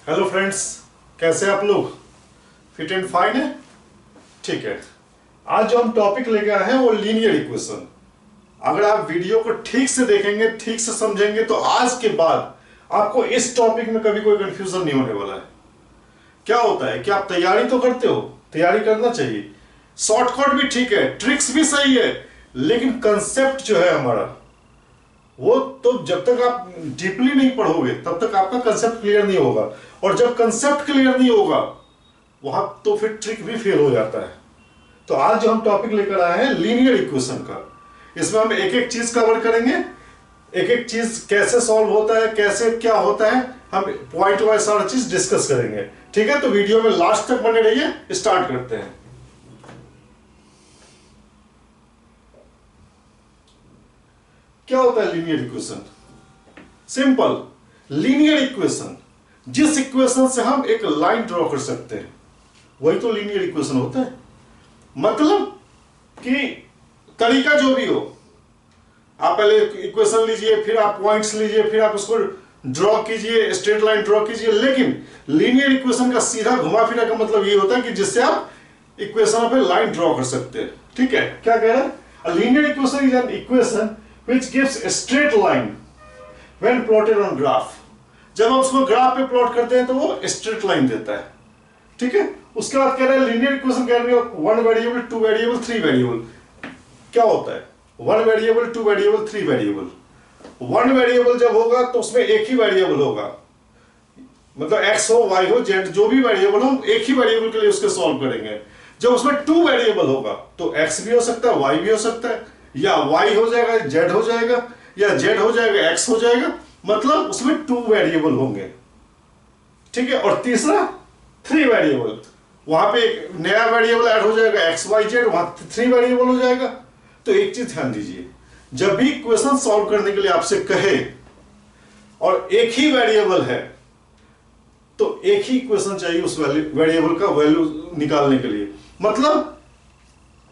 Hello friends, कैसे आप लोग? फिट एंड फाइन है? ठीक है। आज जो हम टॉपिक लेके आए हैं वो लीनियर इक्वेशन। अगर आप वीडियो को ठीक से देखेंगे, ठीक से समझेंगे, तो आज के बाद आपको इस टॉपिक में कभी कोई कंफ्यूजन नहीं होने वाला है। क्या होता है कि आप तैयारी तो करते हो, तैयारी करना चाहिए, शॉर्टकट भी ठीक है, ट्रिक्स भी सही है, लेकिन कंसेप्ट जो है हमारा वो तो जब तक आप डीपली नहीं पढ़ोगे तब तक आपका कंसेप्ट क्लियर नहीं होगा, और जब कंसेप्ट क्लियर नहीं होगा वहां तो फिर ट्रिक भी फेल हो जाता है। तो आज जो हम टॉपिक लेकर आए हैं लीनियर इक्वेशन का, इसमें हम एक एक चीज कवर करेंगे, एक एक चीज कैसे सॉल्व होता है, कैसे क्या होता है, हम पॉइंट वाइज सारा चीज डिस्कस करेंगे। ठीक है, तो वीडियो में लास्ट तक बने रहिए। स्टार्ट करते हैं। क्या होता है linear equation? Simple, linear equation जिस इक्वेशन से हम एक लाइन ड्रॉ कर सकते हैं वही तो लीनियर इक्वेशन होता है। मतलब कि तरीका जो भी हो, आप पहले इक्वेशन लीजिए, फिर आप पॉइंट्स लीजिए, फिर आप उसको ड्रॉ कीजिए, स्ट्रेट लाइन ड्रॉ कीजिए, लेकिन लीनियर इक्वेशन का सीधा घुमा फिरा का मतलब ये होता है कि जिससे आप इक्वेशन पे लाइन ड्रॉ कर सकते हैं। ठीक है, क्या कह रहा है? Linear equation is an equation which gives a straight line when plotted on graph। जब हम उसको ग्राफ पे प्लॉट करते हैं तो वो स्ट्रेट लाइन देता है। ठीक है, उसके बाद कह रहा है लीनियर इक्वेशन कह रही है one variable, two variable, three variable. क्या होता है? One variable, two variable, three variable. One variable जब होगा तो उसमें एक ही वेरिएबल होगा, मतलब एक्स हो, वाई हो, जेड, जो भी वेरिएबल हो, एक ही वेरिएबल के लिए उसके सॉल्व करेंगे। जब उसमें टू वेरिएबल होगा तो एक्स भी हो सकता है, वाई भी हो सकता है, या y हो जाएगा, z हो जाएगा, या z हो जाएगा, x हो जाएगा, मतलब उसमें टू वेरिएबल होंगे। ठीक है, और तीसरा थ्री वेरिएबल, वहां पे एक नया वेरिएबल ऐड हो जाएगा, x y z, वहां थ्री वेरिएबल हो जाएगा। तो एक चीज ध्यान दीजिए, जब भी इक्वेशन सॉल्व करने के लिए आपसे कहे और एक ही वेरिएबल है तो एक ही इक्वेशन चाहिए उस वेरिएबल का वैल्यू निकालने के लिए। मतलब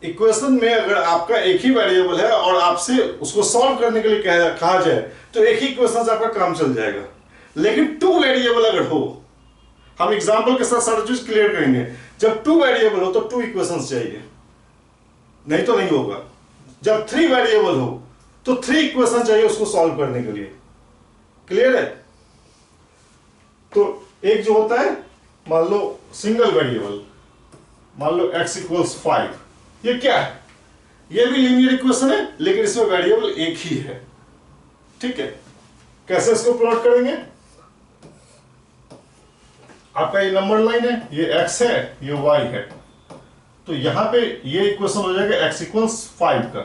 इक्वेशन में अगर आपका एक ही वेरिएबल है और आपसे उसको सॉल्व करने के लिए कहा जाए तो एक ही इक्वेशन से आपका काम चल जाएगा। लेकिन टू वेरिएबल अगर हो, हम एग्जांपल के साथ सारा चीज क्लियर करेंगे, जब टू वेरिएबल हो तो टू इक्वेशंस चाहिए, नहीं तो नहीं होगा। जब थ्री वेरिएबल हो तो थ्री इक्वेशन चाहिए उसको सॉल्व करने के लिए। क्लियर है? तो एक जो होता है, मान लो सिंगल वेरिएबल, मान लो x इक्वल्स 5, ये क्या है? ये भी लीनियर इक्वेशन है, लेकिन इसमें वेरिएबल एक ही है। ठीक है, कैसे इसको प्लॉट करेंगे? आपका ये नंबर लाइन है, ये x है, ये y है, तो यहां पे ये इक्वेशन हो जाएगा x इक्वल्स 5 का।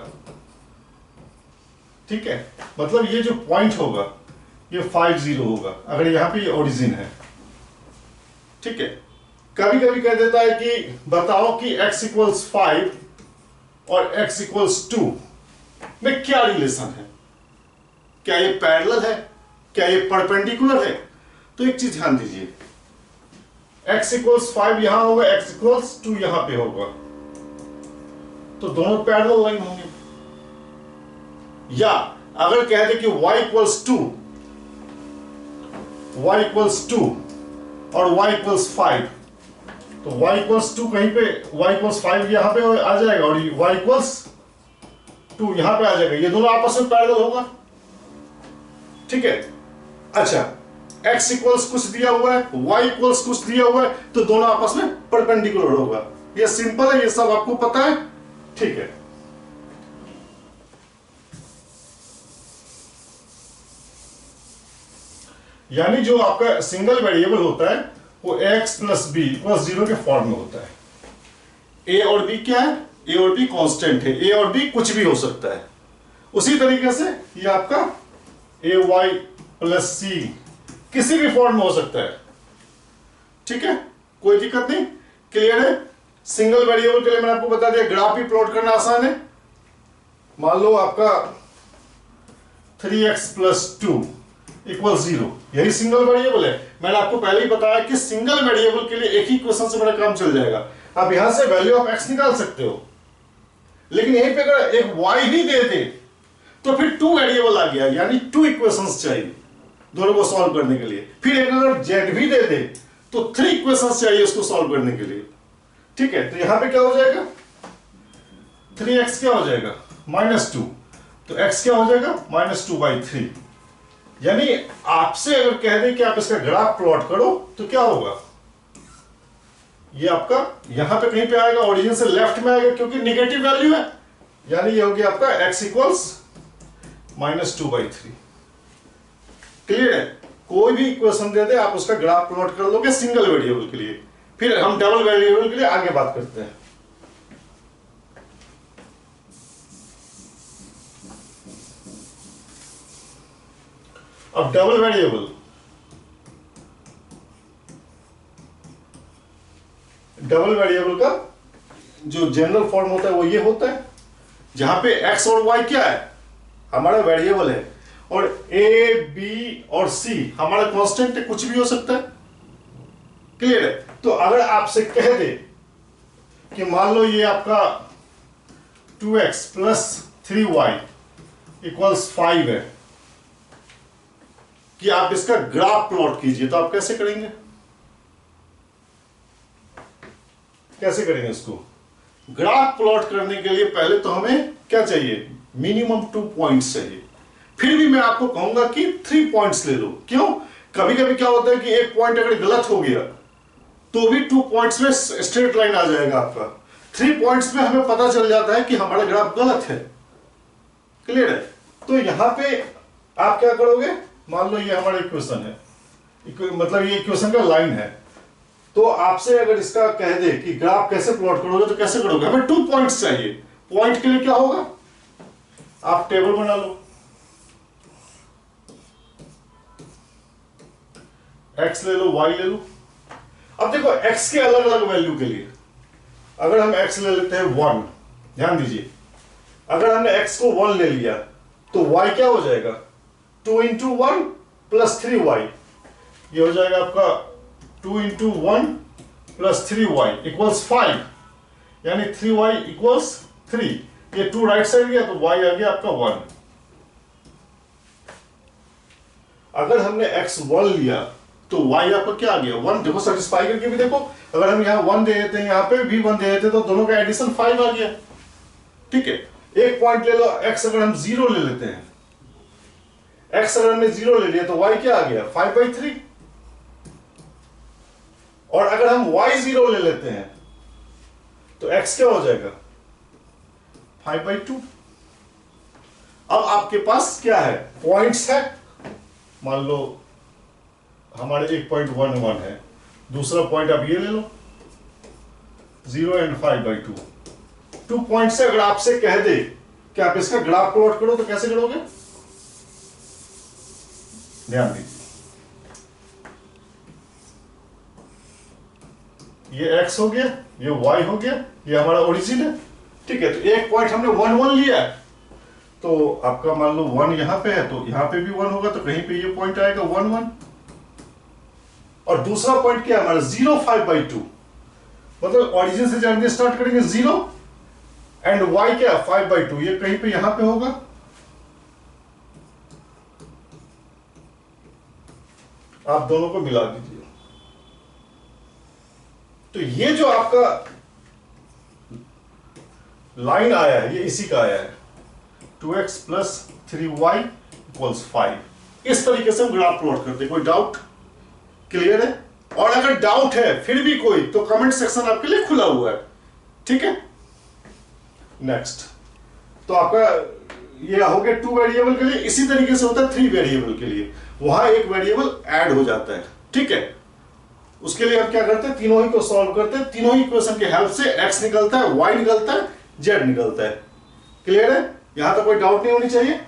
ठीक है, मतलब ये जो पॉइंट होगा ये 5 0 होगा अगर यहां पे ये ओरिजिन है। ठीक है, कभी कभी कह देता है कि बताओ कि x इक्वल्स 5 और x इक्वल्स 2 में क्या रिलेशन है, क्या ये पैरेलल है, क्या ये परपेंडिकुलर है? तो एक चीज ध्यान दीजिए, x इक्वल्स 5 यहां होगा, x इक्वल्स 2 यहां पे होगा, तो दोनों पैरेलल लाइन होंगे। या अगर कह दे कि y इक्वल्स 2 और y इक्वल्स 5, तो y इक्वल्स 2 कहीं पे, y इक्वल्स 5 यहां पे आ जाएगा और y इक्वल्स 2 यहां पे आ जाएगा, ये दोनों आपस में पैरेलल होगा। ठीक है, अच्छा, x इक्वल्स कुछ दिया हुआ है, y इक्वल्स कुछ दिया हुआ है, तो दोनों आपस में परपेंडिकुलर होगा। ये सिंपल है, ये सब आपको पता है। ठीक है, यानी जो आपका सिंगल वेरिएबल होता है वो x प्लस बी प्लस 0 के फॉर्म में होता है। a और b क्या है? a और b कांस्टेंट है, a और b कुछ भी हो सकता है। उसी तरीके से ये आपका a y प्लस सी किसी भी फॉर्म में हो सकता है। ठीक है, कोई दिक्कत नहीं। क्लियर है? सिंगल वेरिएबल के लिए मैंने आपको बता दिया, ग्राफ भी प्लॉट करना आसान है। मान लो आपका 3x प्लस 2 इक्वल 0, यही सिंगल वेरिएबल है। मैंने आपको पहले ही बताया कि सिंगल वेरिएबल के लिए एक ही इक्वेशन से मेरा काम चल जाएगा। आप यहां से वैल्यू ऑफ x निकाल सकते हो, लेकिन यहीं पे अगर एक y भी दे दे तो फिर टू वेरिएबल आ गया, यानी टू इक्वेशंस चाहिए। दोनों को सॉल्व करने के लिए। फिर एक अगर जेड भी दे दे तो 3 इक्वेशन चाहिए उसको सॉल्व करने के लिए। ठीक है, तो यहां पे क्या हो जाएगा, 3x क्या हो जाएगा -2, तो x क्या हो जाएगा -2/3। यानी आपसे अगर कह दे कि आप इसका ग्राफ प्लॉट करो तो क्या होगा, ये आपका यहां पे कहीं पे आएगा, ओरिजिन से लेफ्ट में आएगा क्योंकि निगेटिव वैल्यू है, यानी ये हो गया आपका x इक्वल्स -2/3। क्लियर है, कोई भी इक्वेशन दे दे आप उसका ग्राफ प्लॉट कर लोगे सिंगल वेरिएबल के लिए। फिर हम डबल वेरिएबल के लिए आगे बात करते हैं। अब डबल वेरिएबल का जो जनरल फॉर्म होता है वो ये होता है, जहां पे x और y क्या है, हमारा वेरिएबल है, और a b और c हमारा कांस्टेंट है, कुछ भी हो सकता है। क्लियर है, तो अगर आपसे कह दे कि मान लो ये आपका 2x + 3y = 5 है, कि आप इसका ग्राफ प्लॉट कीजिए, तो आप कैसे करेंगे, कैसे करेंगे इसको ग्राफ प्लॉट करने के लिए? पहले तो हमें क्या चाहिए, मिनिमम 2 पॉइंट्स चाहिए। फिर भी मैं आपको कहूंगा कि 3 पॉइंट्स ले लो। क्यों, कभी कभी क्या होता है कि एक पॉइंट अगर गलत हो गया तो भी 2 पॉइंट्स में स्ट्रेट लाइन आ जाएगा आपका। 3 पॉइंट्स में हमें पता चल जाता है कि हमारा ग्राफ गलत है। क्लियर है, तो यहां पे आप क्या करोगे, मान लो ये हमारा इक्वेशन है, मतलब ये इक्वेशन का लाइन है, तो आपसे अगर इसका कह दे कि ग्राफ कैसे प्लॉट करोगे तो कैसे करोगे, हमें 2 पॉइंट्स चाहिए। पॉइंट के लिए क्या होगा, आप टेबल बना लो, x ले लो, y ले लो। अब देखो x के अलग अलग वैल्यू के लिए अगर हम x ले लेते हैं 1, ध्यान दीजिए, अगर हमने x को 1 ले लिया तो y क्या हो जाएगा, 2 × 1 + 3y, ये हो जाएगा आपका 2 × 1 + 3y = 5, यानी 3y = 3। ये 2 राइट साइड गया तो y आ गया आपका 1। अगर हमने x 1 लिया तो y आपका क्या आ गया 1। देखो सेटिस्फाई करके भी देखो, अगर हम यहां 1 दे देते हैं, यहां पे भी 1 दे देते तो दोनों का एडिशन 5 आ गया। ठीक है, एक पॉइंट ले लो, x अगर हम 0 ले लेते हैं, x अगर हमने 0 ले लिया तो y क्या आ गया 5/3, और अगर हम y 0 ले लेते हैं तो x क्या हो जाएगा 5/2। अब आपके पास क्या है, पॉइंट्स है, मान लो हमारे 1.11 है, दूसरा पॉइंट आप ये ले लो 0 और 5/2, 2 पॉइंट से अगर आपसे कह दे कि आप इसका ग्राफ प्लॉट करो तो कैसे करोगे, ध्यान दीजिए, ये x हो गया, ये y हो गया, ये हमारा ओरिजिन है। ठीक है, तो एक पॉइंट हमने 1 1 लिया, तो आपका मान लो 1 यहां पे है तो यहां पे भी 1 होगा, तो कहीं पे ये पॉइंट आएगा 1 1, और दूसरा पॉइंट क्या है हमारा 0 5/2, मतलब ओरिजिन से जानते स्टार्ट करेंगे 0 एंड y क्या 5/2, ये कहीं पे यहां पे होगा। आप दोनों को मिला दीजिए, तो ये जो आपका लाइन आया है ये इसी का आया है, 2x + 3y = 5। इस तरीके से हम ग्राफ प्लॉट करते हैं। कोई डाउट, क्लियर है? और अगर डाउट है फिर भी कोई, तो कमेंट सेक्शन आपके लिए खुला हुआ है। ठीक है, नेक्स्ट, तो आपका ये हो गया 2 वेरिएबल के लिए। इसी तरीके से होता है 3 वेरिएबल के लिए, वहां एक वेरिएबल ऐड हो जाता है। ठीक है, उसके लिए हम क्या करते हैं, तीनों ही को सॉल्व करते हैं, तीनों ही इक्वेशन के हेल्प से x निकलता है, y निकलता है, z निकलता है। क्लियर है, यहां तक कोई डाउट नहीं होनी चाहिए।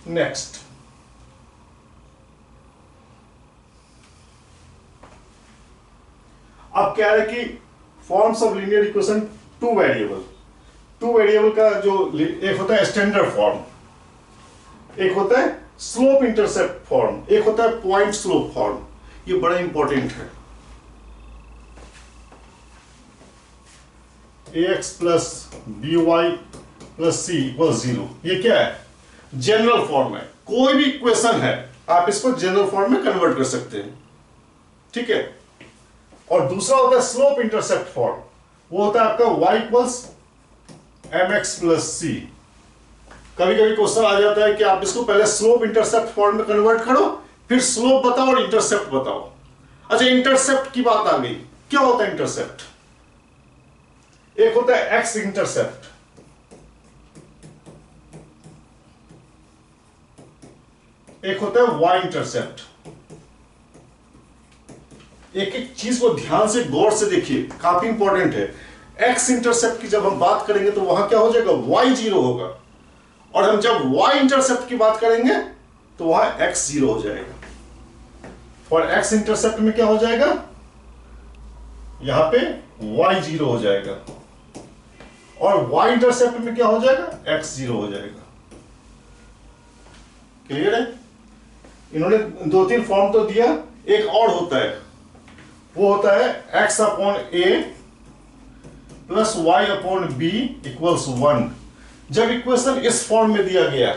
नेक्स्ट, अब क्या है कि forms of linear equation 2 variable. 2 variable का जो एक होता है स्टैंडर्ड फॉर्म, एक होता है स्लोप इंटरसेप्ट फॉर्म, एक होता है पॉइंट स्लोप फॉर्म। ये बड़ा इंपॉर्टेंट है। ax + by + c = 0, ये क्या है, जनरल फॉर्म है। कोई भी इक्वेशन है आप इसको जनरल फॉर्म में कन्वर्ट कर सकते हैं, ठीक है। और दूसरा होता है स्लोप इंटरसेप्ट फॉर्म, वो होता है आपका y इक्वल्स mx प्लस सी। कभी कभी क्वेश्चन आ जाता है कि आप इसको पहले स्लोप इंटरसेप्ट फॉर्म में कन्वर्ट करो, फिर स्लोप बताओ और इंटरसेप्ट बताओ। अच्छा, इंटरसेप्ट की बात आ गई। क्या होता है इंटरसेप्ट? एक होता है एक्स इंटरसेप्ट, एक होता है वाई इंटरसेप्ट। एक एक चीज को ध्यान से गौर से देखिए, काफी इंपॉर्टेंट है। एक्स इंटरसेप्ट की जब हम बात करेंगे तो वहां क्या हो जाएगा, वाई जीरो होगा, और हम जब वाई इंटरसेप्ट की बात करेंगे तो वहां एक्स जीरो हो जाएगा। और एक्स इंटरसेप्ट में क्या हो जाएगा, यहां पे वाई जीरो हो जाएगा, और वाई इंटरसेप्ट में क्या हो जाएगा, एक्स जीरो हो जाएगा। क्लियर है? इन्होंने दो तीन फॉर्म तो दिया, एक और होता है, वो होता है x upon a plus y upon b equals 1। जब इक्वेशन इस फॉर्म में दिया गया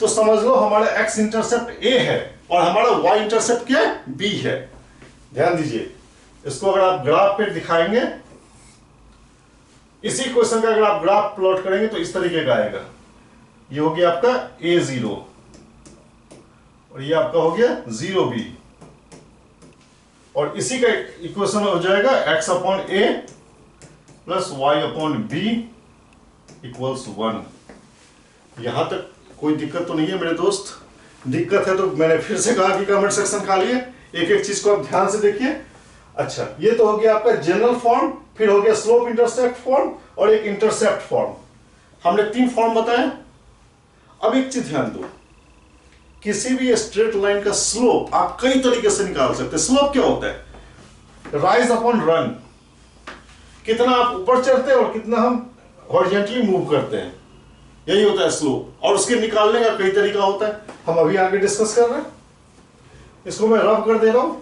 तो समझ लो हमारा x इंटरसेप्ट a है और हमारा y इंटरसेप्ट क्या है, b है। ध्यान दीजिए, इसको अगर आप ग्राफ पे दिखाएंगे, इसी क्वेश्चन का अगर आप ग्राफ प्लॉट करेंगे तो इस तरीके का आएगा। ये हो गया आपका a0 और ये आपका हो गया 0b, और इसी का इक्वेशन हो जाएगा x upon a plus y upon b equals 1। यहां तक कोई दिक्कत तो नहीं है मेरे दोस्त? दिक्कत है तो मैंने फिर से कहा कि कमेंट सेक्शन खाली है, एक एक चीज को आप ध्यान से देखिए। अच्छा, ये तो हो गया आपका जनरल फॉर्म, फिर हो गया स्लोप इंटरसेप्ट फॉर्म और एक इंटरसेप्ट फॉर्म। हमने तीन फॉर्म बताए। अब एक चीज ध्यान दो, किसी भी स्ट्रेट लाइन का स्लोप आप कई तरीके से निकाल सकते हैं। स्लोप क्या होता है, राइज अपॉन रन, कितना आप ऊपर चढ़ते हैं और कितना हम हॉरिजॉन्टली मूव करते हैं, यही होता है स्लोप। और उसके निकालने का कई तरीका होता है, हम अभी आगे डिस्कस कर रहे हैं। इसको मैं रब कर दे रहा हूं।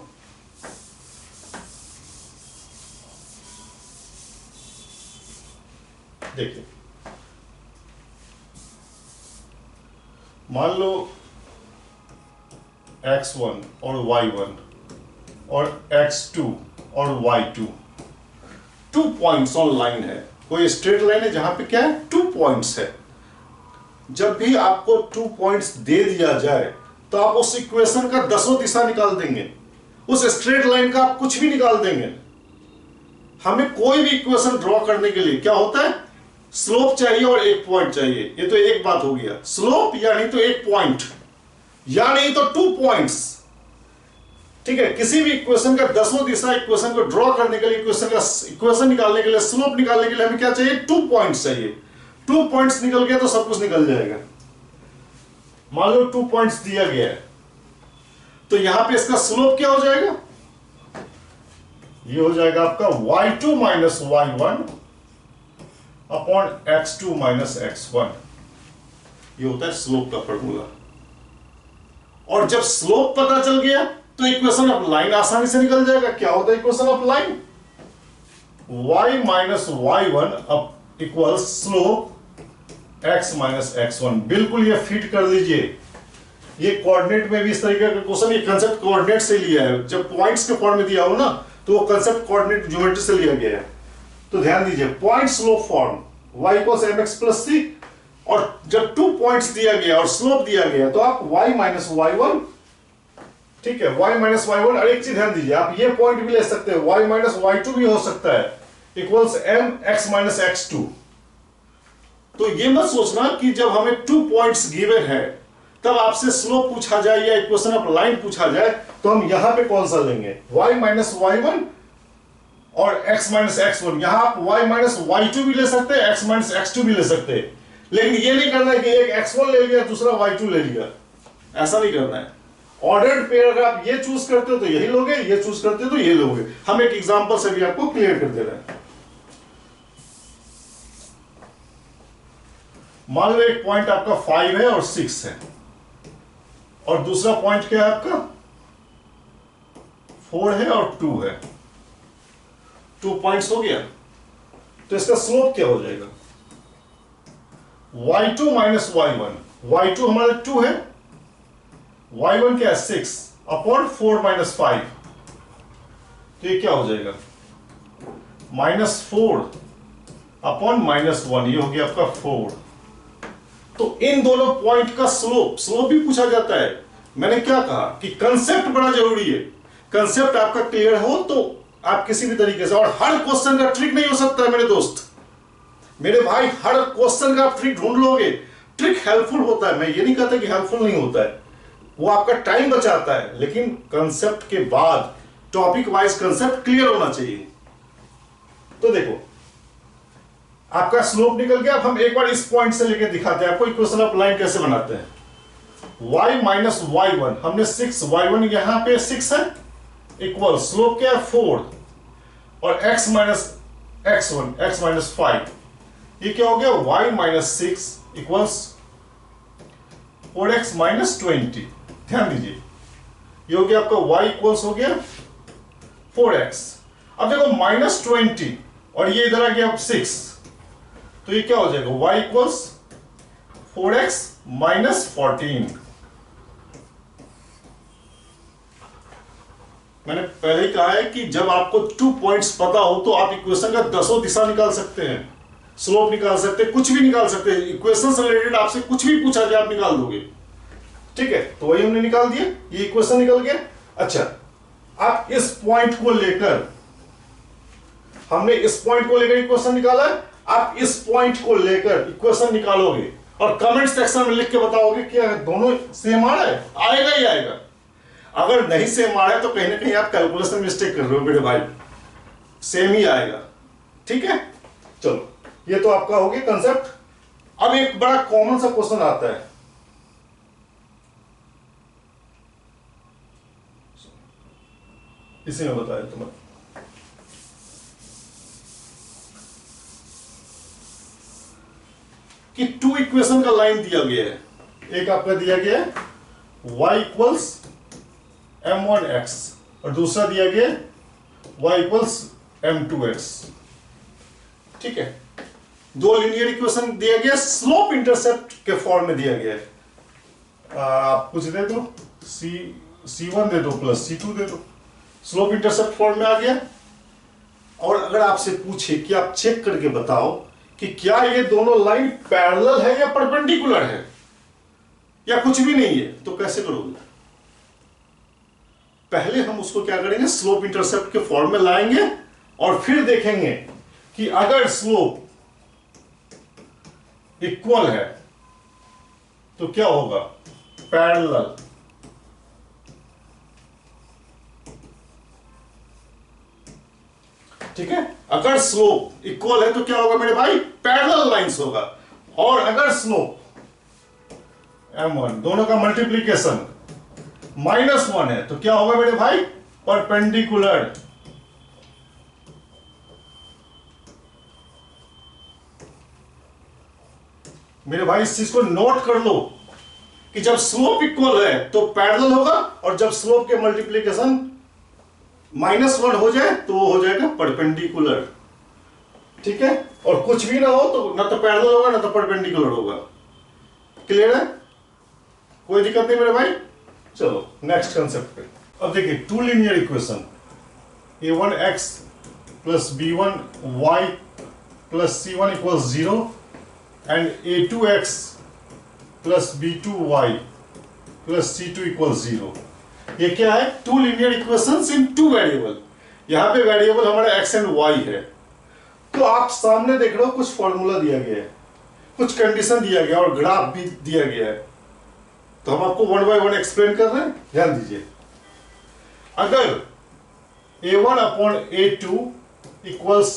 देखिए, मान लो x1 और y1 और x2 और y2, 2 पॉइंट्स ऑन लाइन है। कोई स्ट्रेट लाइन है जहां पे क्या है, 2 पॉइंट्स है। जब भी आपको 2 पॉइंट्स दे दिया जाए तो आप उस इक्वेशन का दसों दिशा निकाल देंगे, उस स्ट्रेट लाइन का आप कुछ भी निकाल देंगे। हमें कोई भी इक्वेशन ड्रॉ करने के लिए क्या होता है, स्लोप चाहिए और एक पॉइंट चाहिए। ये तो एक बात हो गया, स्लोप या नहीं तो एक पॉइंट, या नहीं तो 2 पॉइंट्स। ठीक है, किसी भी इक्वेशन का दसों दिशा इक्वेशन को ड्रॉ करने के लिए, इक्वेशन निकालने के लिए, स्लोप निकालने के लिए हमें क्या चाहिए, 2 पॉइंट्स चाहिए। 2 पॉइंट्स निकल गया तो सब कुछ निकल जाएगा। मान लो 2 पॉइंट्स दिया गया है, तो यहां पे इसका स्लोप क्या हो जाएगा, ये हो जाएगा आपका y2 minus y1 upon x2 minus x1। ये होता है स्लोप का फॉर्मूला। और जब स्लोप पता चल गया तो इक्वेशन ऑफ लाइन आसानी से निकल जाएगा। क्या होता है equation of line, y minus y1 अब equal slope x minus x1। बिल्कुल ये फिट कर लीजिए। ये कोऑर्डिनेट में भी इस तरीके का क्वेश्चन, ये कंसेप्ट कोऑर्डिनेट से लिया है। जब पॉइंट्स के फॉर्म में दिया हो ना तो वो कंसेप्ट कोऑर्डिनेट ज्योमेट्री से लिया गया है। तो ध्यान दीजिए, point slope form y equals mx plus c, और जब 2 पॉइंट्स दिया गया और स्लोप दिया गया तो आप y माइनस y1, ठीक है, y माइनस y1। और एक चीज ध्यान दीजिए, आप ये पॉइंट भी ले सकते हैं, y माइनस y2 भी हो सकता है, इक्वल्स mx माइनस x2। तो ये मत सोचना कि जब हमें 2 पॉइंट्स गिवन है तब आपसे स्लोप पूछा जाए या इक्वेशन ऑफ लाइन पूछा जाए तो हम यहां पे कौन सा लेंगे, y माइनस y1 और x माइनस x1। यहां आप y माइनस y2 भी ले सकते हैं, x माइनस x2 भी ले सकते हैं, लेकिन ये नहीं करना है कि एक x1 ले लिया दूसरा y2 ले लिया, ऐसा नहीं करना है। ऑर्डर्ड पेयर अगर आप ये चूज करते हो तो यही लोगे, ये चूज करते हो तो ये लोगे। हम एक एग्जांपल से भी आपको क्लियर कर दे रहे हैं। मान लो एक पॉइंट आपका 5 है और 6 है, और दूसरा पॉइंट क्या है आपका 4 है और 2 है। 2 पॉइंट्स हो गया, तो इसका स्लोप क्या हो जाएगा, y2 माइनस y1। y2 हमारा 2 है, y1 क्या है 6 अपॉन 4 माइनस 5, तो ये क्या हो जाएगा -4 अपॉन -1, ये हो गया आपका 4। तो इन दोनों पॉइंट का स्लोप भी पूछा जाता है। मैंने क्या कहा कि कंसेप्ट बड़ा जरूरी है। कंसेप्ट आपका क्लियर हो तो आप किसी भी तरीके से, और हर क्वेश्चन का ट्रिक नहीं हो सकता है मेरे दोस्त, मेरे भाई, हर क्वेश्चन का आप ट्रिक ढूंढ लोगे। ट्रिक हेल्पफुल होता है, मैं ये नहीं कहता कि हेल्पफुल नहीं होता है, वो आपका टाइम बचाता है, लेकिन कंसेप्ट के बाद टॉपिक वाइज कंसेप्ट क्लियर होना चाहिए। तो देखो आपका स्लोप निकल गया। अब हम एक बार इस पॉइंट से लेके दिखाते हैं आपको इक्वेशन ऑफ लाइन कैसे बनाते हैं। y माइनस y1, हमने 6y1 यहां पे 6 है, इक्वल स्लोप क्या है 4, और x minus x1 x minus 5, ये क्या हो गया y minus 6 equals 4x minus 20। ध्यान दीजिए, ये हो गया आपका y इक्वल्स हो गया 4x। अब देखो -20 और ये इधर आ गया अब 6, तो ये क्या हो जाएगा y इक्वल्स 4x माइनस 14। मैंने पहले ही कहा है कि जब आपको 2 पॉइंट्स पता हो तो आप इक्वेशन का 10 दिशा निकाल सकते हैं, स्लोप निकाल सकते हैं, कुछ भी निकाल सकते हैं। इक्वेशन से रिलेटेड आपसे कुछ भी पूछा जाए आप निकाल दोगे। ठीक है, तो वही हमने निकाल दिया, ये इक्वेशन निकल गया। अच्छा, आप इस पॉइंट को लेकर, हमने इस पॉइंट को लेकर इक्वेशन निकाला है, आप इस पॉइंट को लेकर इक्वेशन निकालोगे और कमेंट सेक्शन में लिख के बताओगे कि दोनों सेम आ रहा है, आएगा ही आएगा। अगर नहीं सेम आ रहा है तो कहीं ना कहीं आप कैलकुलेशन मिस्टेक कर रहे हो मेरे भाई, सेम ही आएगा। ठीक है, चलो ये तो आपका हो गया कंसेप्ट। अब एक बड़ा कॉमन सा क्वेश्चन आता है, इसी में बताया तुम्हें, कि 2 इक्वेशन का लाइन दिया गया है। एक आपका दिया गया है y इक्वल्स m1x और दूसरा दिया गया है y इक्वल्स m2x। ठीक है, दो लीनियर इक्वेशन दिया गया, स्लोप इंटरसेप्ट के फॉर्म में दिया गया है। आप कुछ दे दो, c1 दे दो प्लस c2 दे दो, स्लोप इंटरसेप्ट फॉर्म में आ गया। और अगर आपसे पूछे कि आप चेक करके बताओ कि क्या ये दोनों लाइन पैरेलल है या परपेंडिकुलर है या कुछ भी नहीं है, तो कैसे करोगे? पहले हम उसको क्या करेंगे, स्लोप इंटरसेप्ट के फॉर्म में लाएंगे और फिर देखेंगे कि अगर स्लोप इक्वल है तो क्या होगा, पैरेलल। ठीक है, अगर स्लोप इक्वल है तो क्या होगा मेरे भाई, पैरेलल लाइंस होगा। और अगर स्लोप m1 दोनों का मल्टीप्लीकेशन -1 है तो क्या होगा मेरे भाई, परपेंडिकुलर। मेरे भाई इस चीज को नोट कर लो कि जब स्लोप इक्वल है तो पैरेलल होगा, और जब स्लोप के मल्टीप्लीकेशन -1 हो जाए तो वो हो जाएगा परपेंडिकुलर। ठीक है, और कुछ भी ना हो तो ना तो पैरेलल होगा ना तो परपेंडिकुलर होगा। क्लियर है, कोई दिक्कत नहीं मेरे भाई। चलो नेक्स्ट कंसेप्ट पे। अब देखिए 2 linear equation a1x plus b1y plus c1 equals 0 and a2x plus b2y plus c2 equals 0। ये क्या है, 2 लीनियर इक्वेशंस इन 2 वेरिएबल। यहां पे वेरिएबल हमारा x एंड y है। तो आप सामने देख रहे हो कुछ फॉर्मूला दिया गया है, कुछ कंडीशन दिया गया और ग्राफ भी दिया गया है, तो हम आपको 1 बाय 1 एक्सप्लेन कर रहे हैं। ध्यान दीजिए, अगर a1 upon a2 equals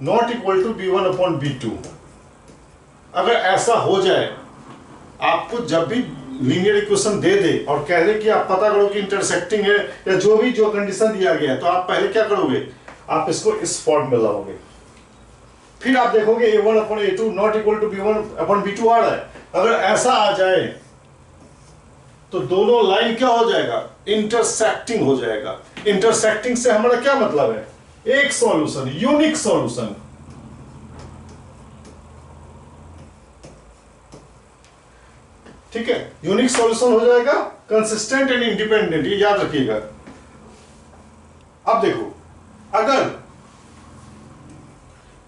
not equal to b1 upon b2, अगर ऐसा हो जाए, आपको जब भी लीनियर इक्वेशन दे दे और कह दे कि आप पता करो कि इंटरसेक्टिंग है या जो कंडीशन दिया गया है, तो आप पहले क्या करोगे, आप इसको इस फॉर्म में लाओगे। फिर आप देखोगे a1 upon a2 not equal to b1 upon b2 आ रहा है। अगर ऐसा आ जाए तो दोनों लाइन क्या हो जाएगा, इंटरसेक्टिंग हो जाएगा। इंटरसेक्टिंग से हमारा क्या मतलब है, एक सॉल्यूशन, यूनिक सॉल्यूशन। ठीक है, यूनिक सॉल्यूशन हो जाएगा कंसिस्टेंट एंड इंडिपेंडेंट, ये याद रखिएगा। अब देखो, अगर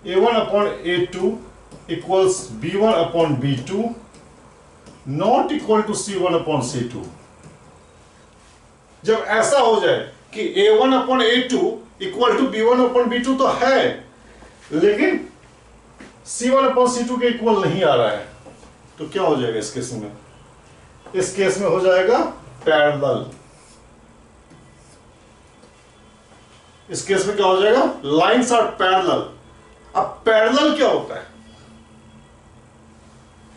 a1 upon a2 equals b1 upon b2 not equal to c1 upon c2, जब ऐसा हो जाए कि a1 upon a2 equal to b1 upon b2 तो है, लेकिन c1 अपॉन c2 के इक्वल नहीं आ रहा है, तो क्या हो जाएगा इस केस में? इस केस में हो जाएगा पैरेलल। इस केस में क्या हो जाएगा? Lines are parallel. अब पैरेलल क्या होता है?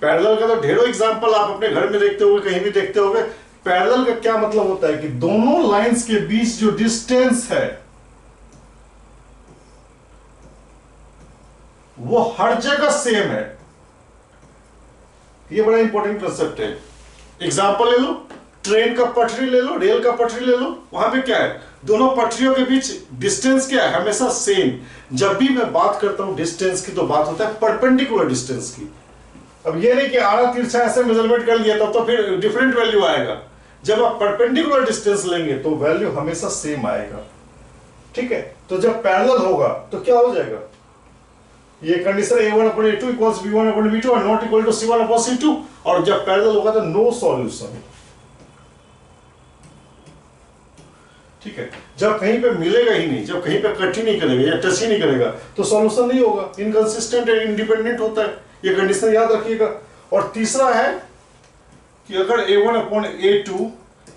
पैरेलल का तो ढेरों एग्जांपल आप अपने घर में देखते होंगे, कहीं भी देखते होंगे। पैरेलल का क्या मतलब होता है कि दोनों लाइंस के बीच जो डिस्टेंस है वो हर जगह सेम है। ये बड़ा इंपॉर्टेंट कंसेप्ट है। एग्जांपल ले लो, ट्रेन का पटरी ले लो, रेल का पटरी ले लो, वहां पे क्या है? दोनों पटरियों के बीच डिस्टेंस क्या है? हमेशा सेम। जब भी मैं बात करता हूं डिस्टेंस की तो बात होता है परपेंडिकुलर डिस्टेंस की। अब ये नहीं कि आड़ा तिरछा ऐसे मेजरमेंट कर लिया तब तो फिर डिफरेंट वैल्यू आएगा। जब आप परपेंडिकुलर डिस्टेंस लेंगे तो वैल्यू हमेशा सेम आएगा, ठीक है। तो जब पैरेलल होगा तो क्या हो जाएगा? ये condition a1 upon a2 equals b1 upon b2 और not equal to c1 upon c2, और जब पैरेलल होगा तो नो सॉल्यूशन, ठीक है। जब कहीं पे मिलेगा ही नहीं, जब कहीं पे कट ही नहीं करेगा या टच ही नहीं करेगा तो सॉल्यूशन नहीं होगा, इनकंसिस्टेंट एंड इंडिपेंडेंट होता है। ये कंडीशन याद रखिएगा। और तीसरा है कि अगर a1 upon a2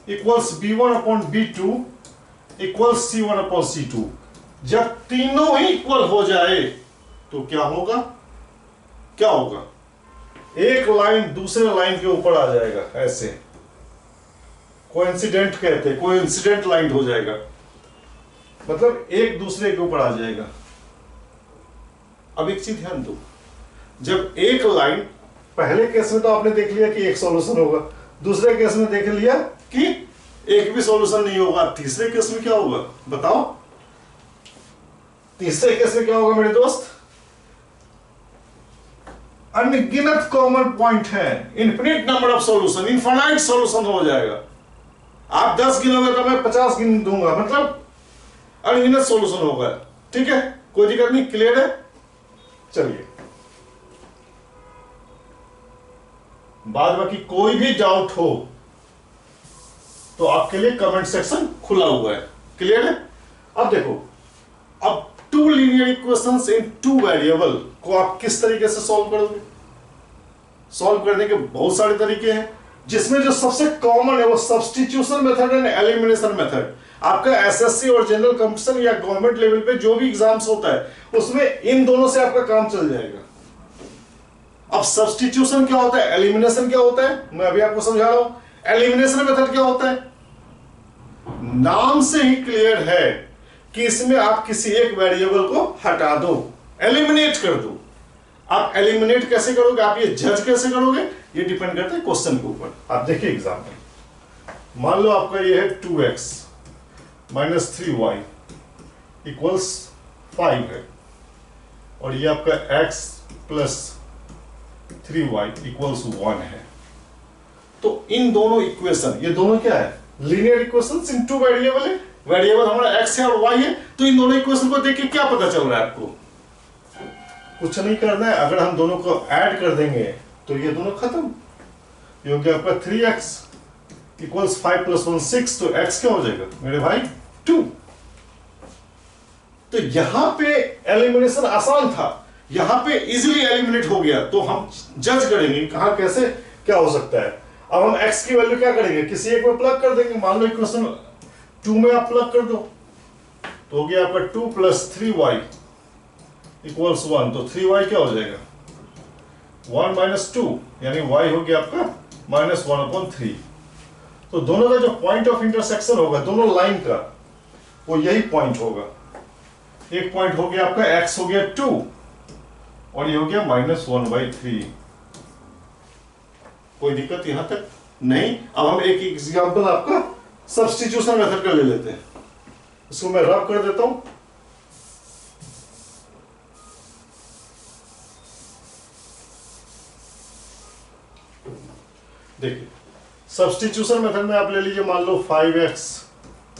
equals b1 upon b2 equals c1 upon c2, जब तीनों ही इक्वल हो जाए तो क्या होगा? क्या होगा? एक लाइन दूसरे लाइन के ऊपर आ जाएगा, ऐसे कोइंसिडेंट कहते हैं, कोइंसिडेंट लाइन हो जाएगा, मतलब एक दूसरे के ऊपर आ जाएगा। अब एक चीज ध्यान दो, जब एक लाइन, पहले केस में तो आपने देख लिया कि एक सॉल्यूशन होगा, दूसरे केस में देख लिया कि एक भी सॉल्यूशन नहीं होगा, तीसरे केस में क्या होगा बताओ? तीसरे केस में क्या होगा मेरे दोस्त? अनगिनत कॉमन पॉइंट है, infinite number of solution, infinite solution हो जाएगा। आप 10 गिनोगे तो मैं 50 गिन दूंगा, मतलब अनगिनत सॉल्यूशन होगा, ठीक है। कोई दिक्कत नहीं, क्लियर है? चलिए, बाद बाकी कोई भी डाउट हो तो आपके लिए कमेंट सेक्शन खुला हुआ है, क्लियर है? अब देखो, अब two linear equations in two variable को आप किस तरीके से सॉल्व करोगे? सॉल्व करने के बहुत सारे तरीके हैं, जिसमें जो सबसे कॉमन है वो substitution method and elimination method. आपका एसएससी और जनरल कंपटीशन या गवर्नमेंट लेवल पे जो भी एग्जाम्स होता है उसमें इन दोनों से आपका काम चल जाएगा। अब सब्स्टिट्यूशन क्या होता है, एलिमिनेशन क्या होता है, मैं अभी आपको समझा रहा हूं। एलिमिनेशन मेथड क्या होता है? नाम से ही क्लियर है कि इसमें आप किसी एक वेरिएबल को हटा दो, एलिमिनेट कर दो। आप एलिमिनेट कैसे करोगे, आप ये जज कैसे करोगे, ये डिपेंड करता है क्वेश्चन के ऊपर। आप देखिए एग्जाम्पल, मान लो आपका ये है 2x माइनस 3y इक्वल्स 5 है, और ये आपका x प्लस 3y इक्वल्स 1 है। तो इन दोनों इक्वेशन, ये दोनों क्या है? Linear equations in two variable है, वेरिएबल हमारा x है और y है। तो इन दोनों इक्वेशन को देख के क्या पता चल रहा है आपको? कुछ नहीं करना है, अगर हम दोनों को ऐड कर देंगे तो ये दोनों खत्म। ये हो गया आपका 3x इक्वल्स 5 प्लस 1 6, तो x क्या हो जाएगा मेरे भाई? 2। तो यहां पे एलिमिनेशन आसान था, यहां पे इजीली एलिमिनेट हो गया। तो हम जज करेंगे कहां कैसे क्या हो सकता है। अब हम x की वैल्यू क्या करेंगे, किसी एक में प्लग कर देंगे। मान लो इक्वेशन 2 में आप प्लग कर दो तो हो गया आपका 2 प्लस 3y इक्वल्स 1, तो 3y क्या हो जाएगा? 1 माइनस 2, यानी y हो गया आपका माइनस 1/3। तो दोनों का जो पॉइंट ऑफ इंटरसेक्शन होगा दोनों लाइन का, वो यही पॉइंट होगा। एक पॉइंट हो गया आपका x हो गया 2 और ये हो गया माइनस 1/3। कोई दिक्कत यहां तक नहीं। अब हम एक एग्जांपल आपका सब्स्टिट्यूशन मेथड का ले लेते हैं, इसको मैं रब कर देता हूं। देखिए सब्स्टिट्यूशन मेथड में आप ले लीजिए, मान लो 5x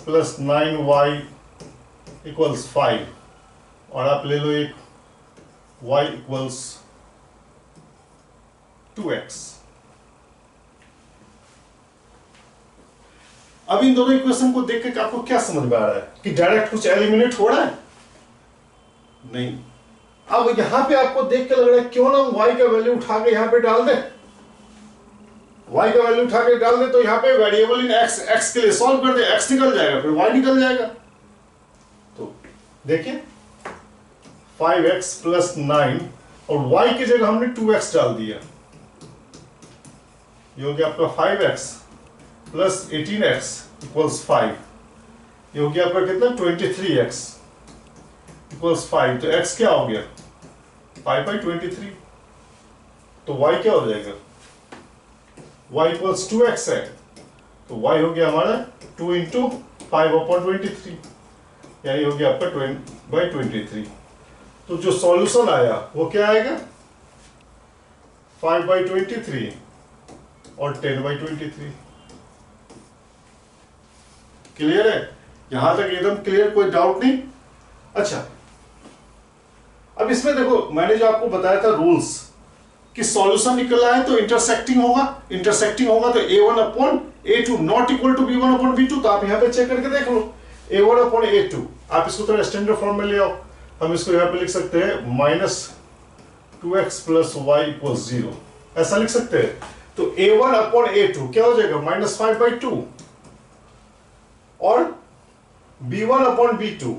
प्लस 9y इक्वल्स 5, और आप ले लो एक y इक्वल्स 2x। अब इन दोनों इक्वेशन को देख के आपको क्या समझ में आ रहा है कि डायरेक्ट कुछ एलिमिनेट हो रहा है? नहीं। अब यहां पे आपको देख के लग रहा है क्यों ना y का वैल्यू उठा के यहां पे डाल दे, y का वैल्यू उठा के डाल दे, तो यहां पे वेरिएबल इन x के लिए सॉल्व कर दे, x निकल जाएगा, फिर y निकल जाएगा। तो देखिए 5x प्लस 9 और y की जगह हमने 2x डाल दिया, ये हो गया आपका 5x प्लस 18x इक्वल्स 5, ये हो गया आपका कितना 23x इक्वल्स 5। तो x क्या हो गया 5/23, तो y क्या हो जाएगा, y इक्वल्स 2x है, तो y हो गया हमारा 2 इंटू 5/23, यानी हो गया आपका 20/23। तो जो सॉल्यूशन आया वो क्या आएगा 5/23 और 10/23। क्लियर है? यहां तक एकदम क्लियर, कोई डाउट नहीं? अच्छा, अब इसमें देखो मैंने जो आपको बताया था रूल्स कि सॉल्यूशन निकला है तो इंटरसेक्टिंग होगा, इंटरसेक्टिंग होगा तो a1/a2 not equal to b1/b2। तो आप यहां पे चेक करके देख लो, a1/a2 आप इसको थोड़ा स्टैंडर्ड फॉर्म में ले आओ, हम इसको यहां पे लिख सकते हैं -2x प्लस y इक्वल्स 0, ऐसा लिख सकते हैं। तो a1/a2 क्या हो जाएगा -5/2 और b1/b2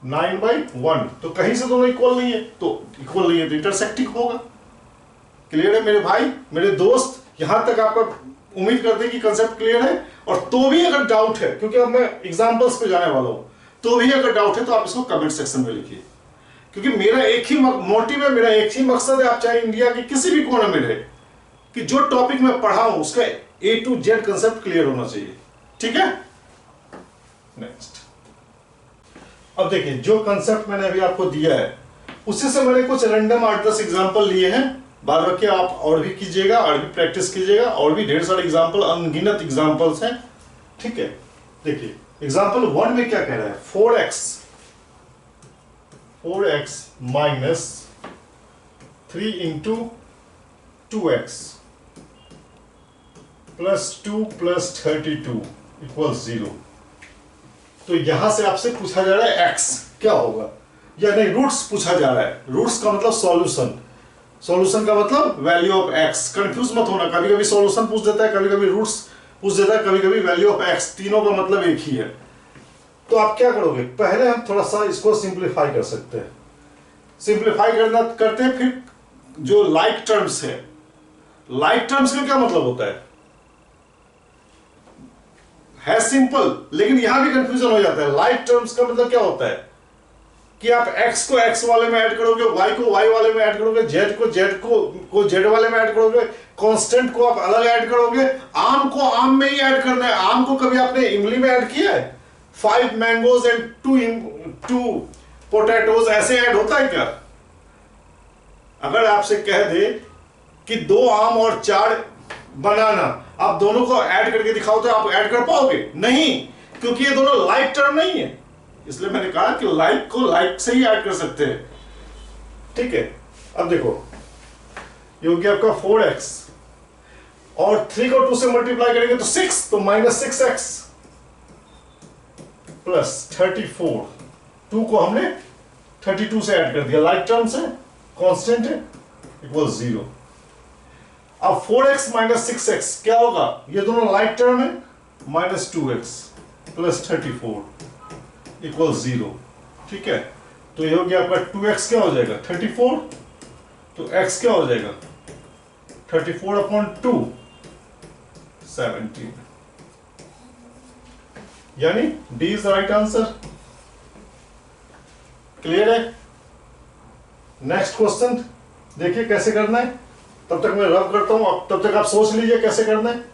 9/1। तो कहीं से दोनों इक्वल नहीं है, तो इक्वल नहीं है तो इंटरसेक्टिंग होगा। क्लियर है मेरे भाई, मेरे दोस्त? यहां तक आपका उम्मीद करते हैं कि कंसेप्ट क्लियर है। और तो भी अगर डाउट है, क्योंकि अब मैं एग्जांपल्स पे जाने वाला हूं, तो भी अगर डाउट है तो आप इसको कमेंट सेक्शन में लिखिए, क्योंकि मेरा एक ही मोटिव है, मेरा एक ही मकसद है, आप चाहे इंडिया के किसी भी कोने में रहे, कि जो टॉपिक मैं पढ़ा हूं उसका A to Z concept clear होना चाहिए। ठीक है, नेक्स्ट। अब देखिए जो कंसेप्ट मैंने अभी आपको दिया है उसी से मैंने कुछ रैंडम 8-10 एग्जांपल लिए हैं। बाद बाकी आप और भी कीजिएगा, और भी प्रैक्टिस कीजिएगा, और भी ढेर सारे एग्जांपल, अनगिनत एग्जांपल्स हैं। ठीक है, देखिए एग्जांपल 1 में क्या कह रहा है, 4x minus 3 into 2x plus 2 plus 32 equals 0। तो यहां से आपसे पूछा जा रहा है x क्या होगा, या नहीं रूट्स पूछा जा रहा है। रूट्स का मतलब सॉल्यूशन, सॉल्यूशन का मतलब वैल्यू ऑफ x। कंफ्यूज मत होना, कभी कभी सॉल्यूशन पूछ देता है, कभी कभी रूट्स पूछ देता है, कभी कभी वैल्यू ऑफ x, तीनों का मतलब एक ही है। तो आप क्या करोगे, पहले हम थोड़ा सा इसको सिंप्लीफाई कर सकते हैं। सिंप्लीफाई करते हैं, फिर जो लाइक टर्म्स है, लाइक टर्म्स का क्या मतलब होता है सिंपल, लेकिन यहां भी कंफ्यूजन हो जाता है। लाइक टर्म्स का मतलब क्या होता है कि आप x को x वाले में ऐड करोगे, y को y वाले में ऐड करोगे, z को z वाले में ऐड करोगे, कांस्टेंट को आप अलग ऐड करोगे, आम को आम में ही ऐड करना है। आम को कभी आपने इमली में ऐड किया है? 5 मैंगोज एंड 2 पोटैटोज ऐसे ऐड होता है क्या? अगर आपसे कह दे कि 2 आम और 4 बनाना, आप दोनों को ऐड करके दिखाओ तो आप ऐड कर पाओगे? नहीं, क्योंकि ये दोनों लाइक टर्म नहीं है। इसलिए मैंने कहा कि लाइक को लाइक से ही ऐड कर सकते हैं। ठीक है, अब देखो ये हो गया आपका 4x और 3 को 2 से मल्टीप्लाई करेंगे तो 6, तो -6x प्लस 34, 2 को हमने 32 से ऐड कर दिया, लाइक टर्म्स है, कांस्टेंट है, इक्वल 0। अब 4x माइनस 6x क्या होगा, ये दोनों लाइक टर्म है, -2x प्लस 34 इक्वल 0। ठीक है, तो ये हो गया आपका 2x क्या हो जाएगा 34, तो x क्या हो जाएगा 34/2 17, यानी D is the right answer. Clear है? नेक्स्ट क्वेश्चन देखिए कैसे करना है, तब तक मैं रब करता हूं, तब तक आप सोच लीजिए कैसे करना है।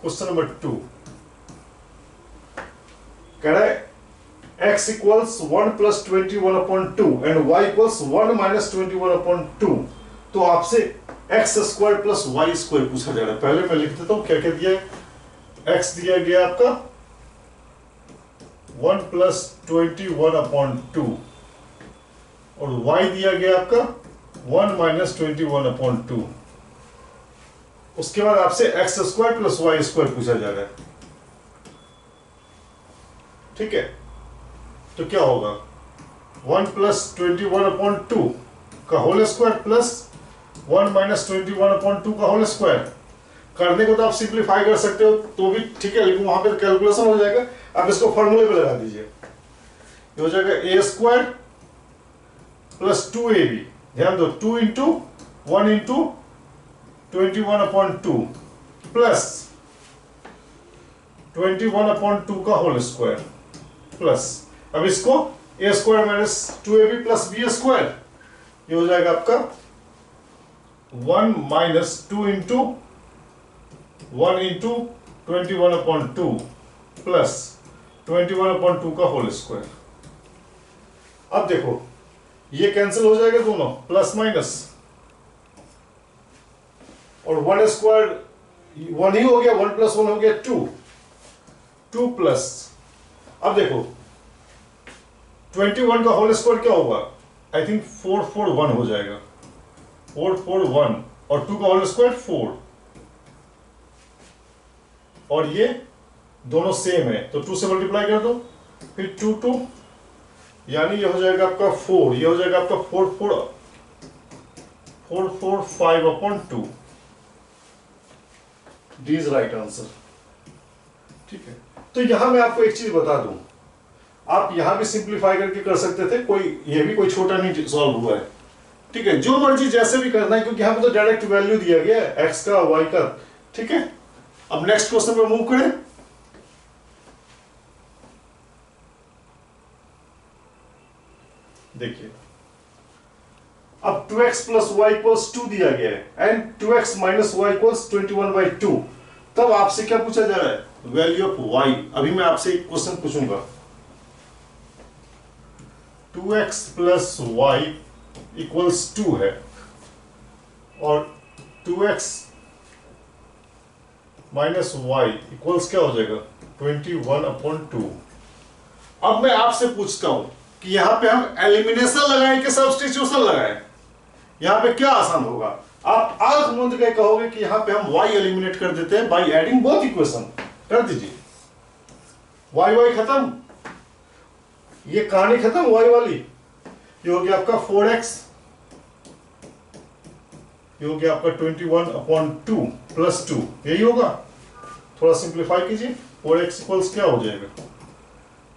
क्वेश्चन नंबर 2 कह रहा है x equals 1 plus 21/2 and y equals 1 minus 21/2, तो आपसे x square plus y square पूछा जा रहा है। पहले मैं लिख देता हूं क्या क्या दिया है। एक्स दिया गया आपका 1 प्लस 21/2 और y दिया गया आपका 1 माइनस 21/2। उसके बाद आपसे x square plus y square पूछा जा रहा है। ठीक है, तो क्या होगा 1 प्लस 21/2 का होल स्क्वायर प्लस 1 माइनस 21/2 का होल स्क्वायर। करने को तो आप सिंप्लीफाई कर सकते हो तो भी ठीक है, लेकिन वहां पे कैलकुलेशन हो जाएगा। आप इसको फॉर्मूले पे लगा दीजिए, ये हो जाएगा ए स्क्वायर प्लस 2ab, ध्यान दो 2 इंटू 1 इंटू 21/2 प्लस 21/2 का होल स्क्वायर प्लस, अब इसको a square minus 2ab plus b square, ये हो जाएगा आपका 1 माइनस 2 इंटू 1 इंटू 21/2 प्लस 21/2 का होल स्क्वायर। अब देखो ये कैंसिल हो जाएगा दोनों, प्लस माइनस, और 1 स्क्वायर 1 ही हो गया, 1 प्लस 1 हो गया 2 प्लस, अब देखो 21 का होल स्क्वायर क्या होगा, आई थिंक 441 हो जाएगा, 441 और 2 का होल स्क्वायर 4, और ये दोनों सेम है तो 2 से मल्टीप्लाई कर दो, फिर 2 यानी ये हो जाएगा आपका 4, ये हो जाएगा आपका 445/2। D is right answer. ठीक है, तो यहां मैं आपको एक चीज बता दूं, आप यहां भी सिंप्लीफाई करके कर सकते थे, कोई ये भी कोई छोटा नहीं सॉल्व हुआ है। ठीक है, जो मर्जी जैसे भी करना है, क्योंकि यहां पे तो डायरेक्ट वैल्यू दिया गया है एक्स का वाई का। ठीक है, अब नेक्स्ट क्वेश्चन पे मूव करें। देखिए अब 2x प्लस वाई इक्वल्स 2 दिया गया है and 2x minus Y equals 21/2, तब आपसे क्या पूछा जा रहा है, वैल्यू ऑफ y। अभी मैं आपसे एक क्वेश्चन पूछूंगा, 2x प्लस वाई इक्वल्स 2 है और 2x माइनस वाई इक्वल्स क्या हो जाएगा 21/2। अब मैं आपसे पूछता हूं कि यहां पे हम एलिमिनेशन लगाएं कि सब्स्टिट्यूशन लगाएं, यहां पे क्या आसान होगा। आप आंख मूंद के कहोगे कि यहां पे हम y एलिमिनेट कर देते हैं बाय एडिंग बोथ इक्वेशन, कर दीजिए, y खत्म, ये कहानी खत्म y वाली। ये हो गया आपका 4x, ये हो गया आपका 21/2 प्लस 2, यही होगा। थोड़ा सिंप्लीफाई कीजिए, 4x इक्वल्स क्या हो जाएगा,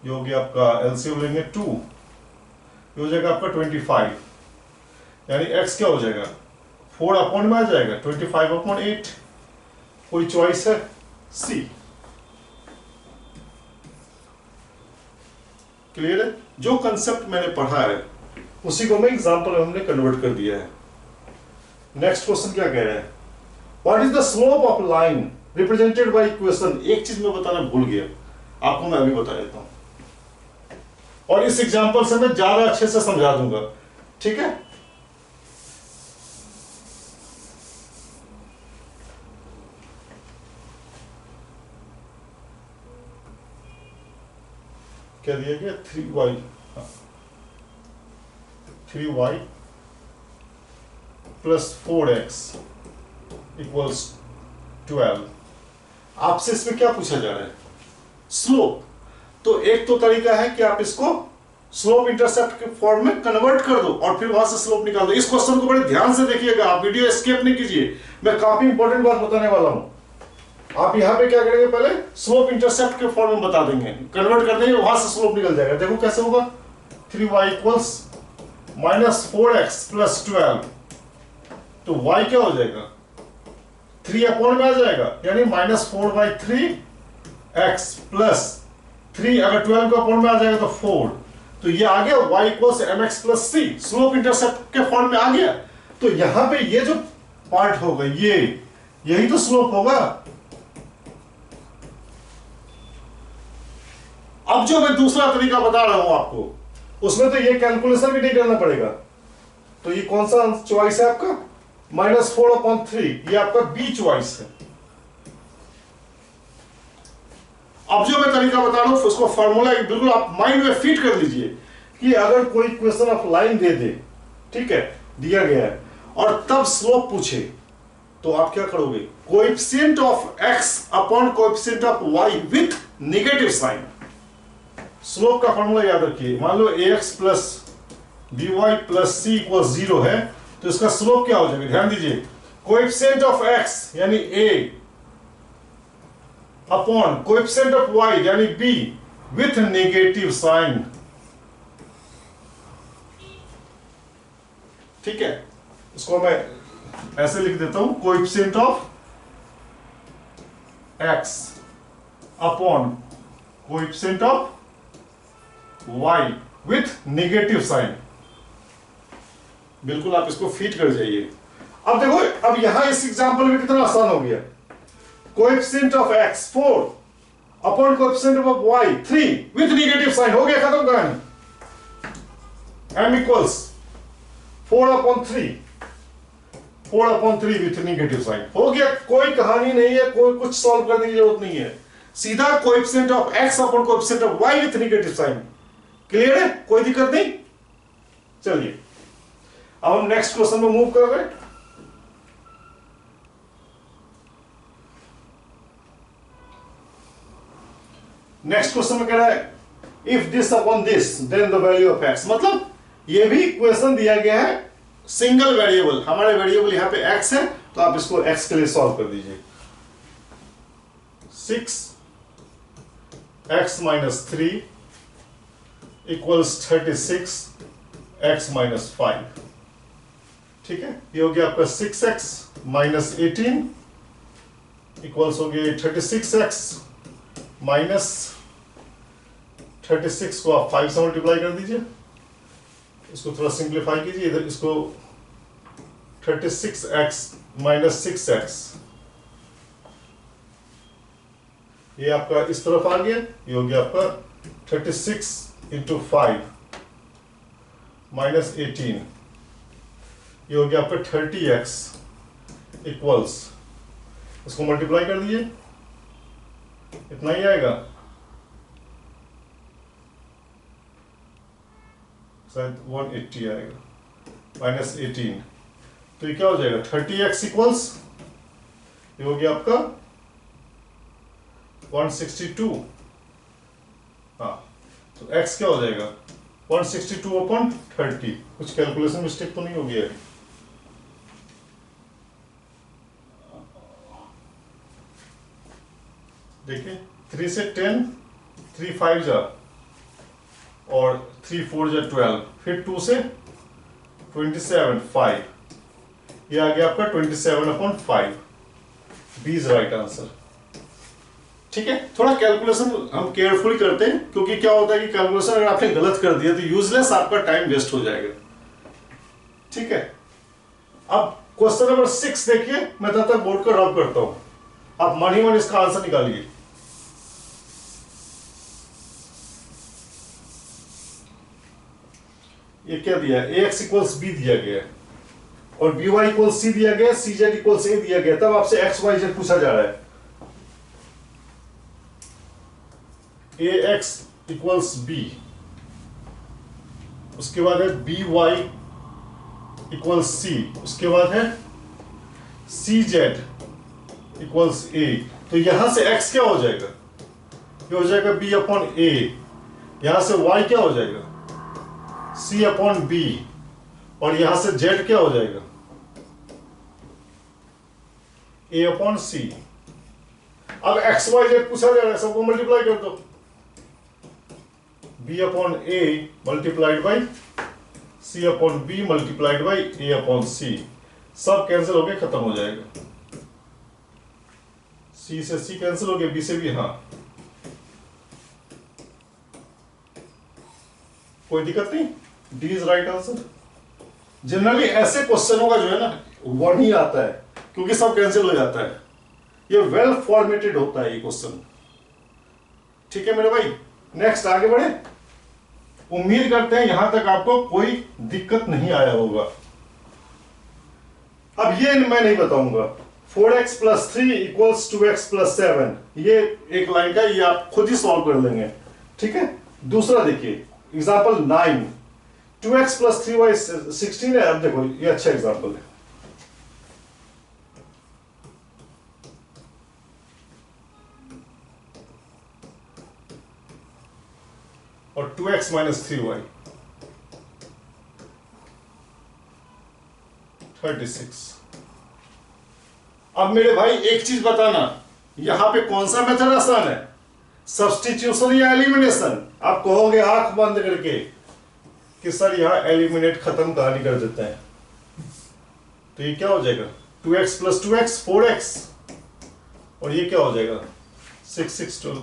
ये हो गया आपका एलसीएम लेंगे 2, ये हो जाएगा आपका 25, यानी x क्या हो जाएगा 4 अपॉन में आ जाएगा 25/8। कोई चॉइस है सी। क्लियर है, जो कंसेप्ट मैंने पढ़ा है उसी को मैं एग्जांपल में हमने कन्वर्ट कर दिया है। नेक्स्ट क्वेश्चन क्या कह रहा है, what is the slope of line represented by equation. एक चीज मैं बताना भूल गया, आपको मैं अभी बता देता हूं, और इस एग्जांपल से मैं ज्यादा अच्छे से समझा दूंगा। ठीक है, क्या दिया गया 3y प्लस 4x इक्वल्स 12। आपसे इसमें क्या पूछा जा रहा है, स्लोप। तो एक तो तरीका है कि आप इसको स्लोप इंटरसेप्ट के फॉर्म में कन्वर्ट कर दो और फिर वहां से स्लोप निकाल दो। इस क्वेश्चन को बड़े ध्यान से देखिएगा, आप वीडियो स्किप नहीं कीजिए, मैं काफी इंपॉर्टेंट बात बताने वाला हूं। आप यहां पे क्या करेंगे, पहले स्लोप इंटरसेप्ट के फॉर्म में बता देंगे, कन्वर्ट कर देंगे, वहां से स्लोप निकल जाएगा। देखो कैसे होगा, 3y equals minus 4x plus 12, तो y क्या हो जाएगा 3 अपॉन में आ जाएगा, यानी -4/3x प्लस 3, अगर 12 को अपॉन में आ जाएगा तो 4, तो ये आ गया y equals mx plus c, slope intercept के फॉर्म में आ गया। तो यहां पे ये जो पार्ट होगा यही तो स्लोप होगा। अब जो मैं दूसरा तरीका बता रहा हूं आपको, उसमें तो ये कैलकुलेशन भी नहीं करना पड़ेगा। तो ये कौन सा चॉइस है आपका? -4/3, ये आपका बी चॉइस है। अब जो मैं तरीका बता रहा हूं उसको फॉर्मूला बिल्कुल आप माइंड में फिट कर लीजिए कि अगर कोई क्वेश्चन ऑफ लाइन दे दे, ठीक है, दिया गया है, और तब स्लोप पूछे, तो आप क्या करोगे? Coefficient of x upon coefficient of y with negative sign. Slope का फॉर्मूला याद रखिए। मान लो ax plus by plus c equal 0 है, तो इसका स्लोप क्या हो जाएगा? ध्यान दीजिए, कोएफिशिएंट ऑफ x यानी a upon coefficient of y यानी b विथ नेगेटिव साइन। ठीक है, इसको मैं ऐसे लिख देता हूं, coefficient of x upon coefficient of y with negative sign. बिल्कुल आप इसको फिट कर जाइए। अब देखो, अब यहां इस एग्जांपल में कितना आसान हो गया। Coefficient of x 4 upon coefficient of y 3 with negative sign. हो गया, खत्म कहानी। m equals 4/3 with negative sign. हो गया, कोई कहानी नहीं है, कोई कुछ सॉल्व करने की जरूरत नहीं है, सीधा coefficient of x upon coefficient of y with negative sign. Clear है? कोई दिक्कत नहीं। चलिए अब हम नेक्स्ट क्वेश्चन में मूव कर रहे हैं। नेक्स्ट क्वेश्चन में कह रहा है if this upon this then the value of x। मतलब ये भी क्वेश्चन दिया गया है सिंगल वेरिएबल, हमारे वेरिएबल यहां पे x है, तो आप इसको x के लिए सॉल्व कर दीजिए। 6x - 3 equals 36 x - 5। ठीक है, ये हो गया आपका 6x - 18 इक्वल्स हो गया 36x - 36 को आप 5 से मल्टीप्लाई कर दीजिए। इसको थोड़ा सिंप्लीफाई कीजिए, इधर इसको 36x - 6x, ये आपका इस तरफ आ गया। ये हो गया आपका 36 × 5 - 18, ये हो गया आपका 30x इक्वल्स, इसको मल्टीप्लाई कर दीजिए, इतना ही आएगा, शायद 180 आएगा, -18। तो ये क्या हो जाएगा? 30x इक्वल्स, ये हो गया आपका 162। हाँ, तो x क्या हो जाएगा? 162/30। कुछ कैलकुलेशन मिस्टेक तो नहीं हो गया है? देखिए, 3 से 10, 3 5 जा, और 3 4 जा 12, फिर 2 से 27 5, ये आ गया आपका 27/5। B is right answer. ठीक है, थोड़ा कैलकुलेशन हम केयरफुली करते हैं, क्योंकि क्या होता है कि कैलकुलेशन अगर आपने गलत कर दिया तो यूजलेस आपका टाइम वेस्ट हो जाएगा। ठीक है, अब क्वेश्चन नंबर 6 देखिए, मैं तब तक बोर्ड को रब करता हूं, आप मन ही मन इसका आंसर निकालिए। ये क्या दिया है? ax इक्वल्स b दिया गया है, और by इक्वल्स c दिया गया है, cz इक्वल्स a दिया गया है। तब आपसे x y z पूछा जा रहा है। ax इक्वल्स b, उसके बाद है by इक्वल्स c, उसके बाद है cz इक्वल्स a। तो यहां से x क्या हो जाएगा? ये हो जाएगा b/a। यहां से y क्या हो जाएगा? c/b। और यहां से z क्या हो जाएगा? a/c। अब x y z पूछा जा रहा है, सबको मल्टीप्लाई कर दो। b/a multiplied by c/b multiplied by a/c। सब कैंसिल होके खत्म हो जाएगा। c से c कैंसिल हो गया, b से b। हाँ, कोई दिक्कत नहीं, D is right answer. Generally ऐसे क्वेश्चनों का जो है ना 1 ही आता है, क्योंकि सब कैंसिल हो जाता है। ये वेल फॉर्मेटेड होता है ये क्वेश्चन। ठीक है मेरे भाई, नेक्स्ट आगे बढ़े। उम्मीद करते हैं यहां तक आपको कोई दिक्कत नहीं आया होगा। अब ये मैं नहीं बताऊंगा। 4x + 3 = 2x + 7, ये एक लाइन का, ये आप खुद ही सॉल्व कर लेंगे, ठीक है। दूसरा देखिए एग्जांपल 9, 2x + 3y 16 है। अब देखो ये अच्छा एग्जांपल है। और 2x - 3y 36। अब मेरे भाई एक चीज बताना, यहां पे कौन सा मेथड आसान है, सब्स्टिट्यूशन या एलिमिनेशन? आप कहोगे आंख बंद करके कि सर यहां एलिमिनेट खत्म कहानी कर देते हैं, तो ये क्या हो जाएगा 2x + 2x 4x, और ये क्या हो जाएगा 6 6 12,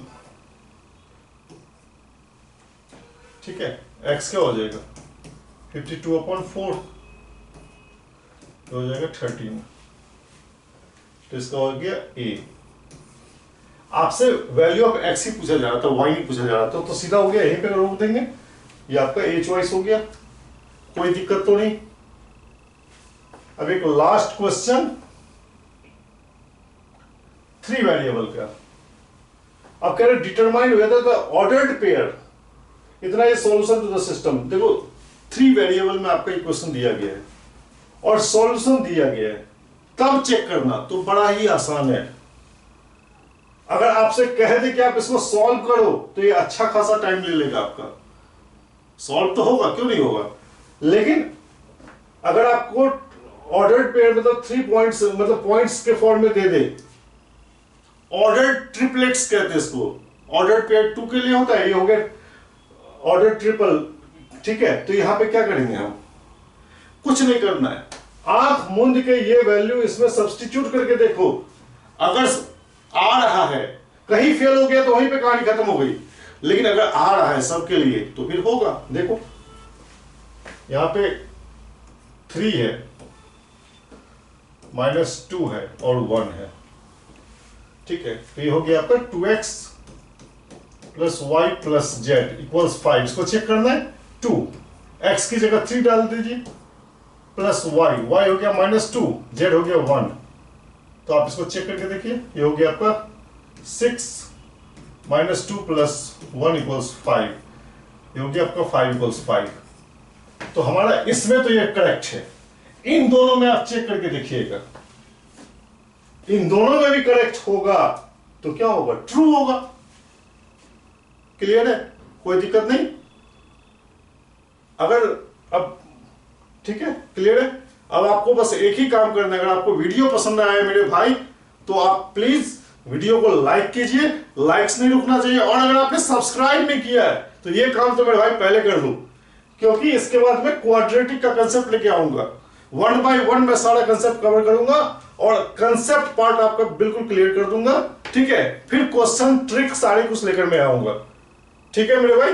ठीक है। x क्या हो जाएगा 52/4, हो जाएगा 13। तो इसका हो गया a। आपसे वैल्यू ऑफ x ही पूछा जा रहा था, y नहीं पूछा जा रहा था, तो सीधा हो गया यहीं पे रोक देंगे। ये आपका a चॉइस हो गया, कोई दिक्कत तो नहीं। अब एक लास्ट क्वेश्चन 3 वेरिएबल का। अब कह रहे determine whether the ordered pair, इतना ये सॉल्यूशन टू द सिस्टम। देखो 3 वेरिएबल में आपका इक्वेशन दिया गया है और सॉल्यूशन दिया गया है, तब चेक करना तो बड़ा ही आसान है। अगर आपसे कह दे कि आप इसको सॉल्व करो तो ये अच्छा खासा टाइम ले लेगा आपका। सॉल्व तो होगा, क्यों नहीं होगा, लेकिन अगर आपको ऑर्डर्ड पेयर मतलब 3 पॉइंट्स मतलब पॉइंट्स के फॉर्म में दे दे, ऑर्डर्ड ट्रिपलेट्स कहते हैं इसको। ऑर्डर्ड पेयर 2 के लिए होता है, ये हो गया ऑर्डर ट्रिपल, ठीक है। तो यहां पे क्या करेंगे हम, कुछ नहीं करना है, आंख मूंद के ये वैल्यू इसमें सब्स्टिट्यूट करके देखो। अगर आ रहा है, कहीं फेल हो गया तो वहीं पे कहानी खत्म हो गई, लेकिन अगर आ रहा है सबके लिए तो फिर होगा। देखो यहां पे 3 है, -2 है और 1 है, ठीक है। तो ये हो गया आपका 2x + y + z = 5। इसको चेक करना है 2, x की जगह 3 डाल दीजिए, प्लस y हो गया -2, z हो गया 1। तो आप इसको चेक करके देखिए, ये हो गया आपका 6 - 2 + 1 = 5, ये हो गया आपका 5 = 5। तो हमारा इसमें तो ये करेक्ट है। इन दोनों में आप चेक करके देखिएगा, इन दोनों में भी करेक्ट होगा तो क्या होगा, ट्रू होगा। क्लियर है, कोई दिक्कत नहीं। अगर अब ठीक है, क्लियर है। अब आपको बस एक ही काम करना है, अगर आपको वीडियो पसंद आया मेरे भाई तो आप प्लीज वीडियो को लाइक कीजिए, लाइक्स नहीं रुकना चाहिए। और अगर आपने सब्सक्राइब नहीं किया है तो ये काम तो मेरे भाई पहले कर दो, क्योंकि इसके बाद मैं क्वाड्रेटिक का कंसेप्ट लेके आऊंगा। 1 by 1 मैं सारा कंसेप्ट कवर करूंगा और कंसेप्ट पार्ट आपका बिल्कुल क्लियर कर दूंगा, ठीक है। फिर क्वेश्चन ट्रिक सारे कुछ लेकर मैं आऊंगा, ठीक है मेरे भाई।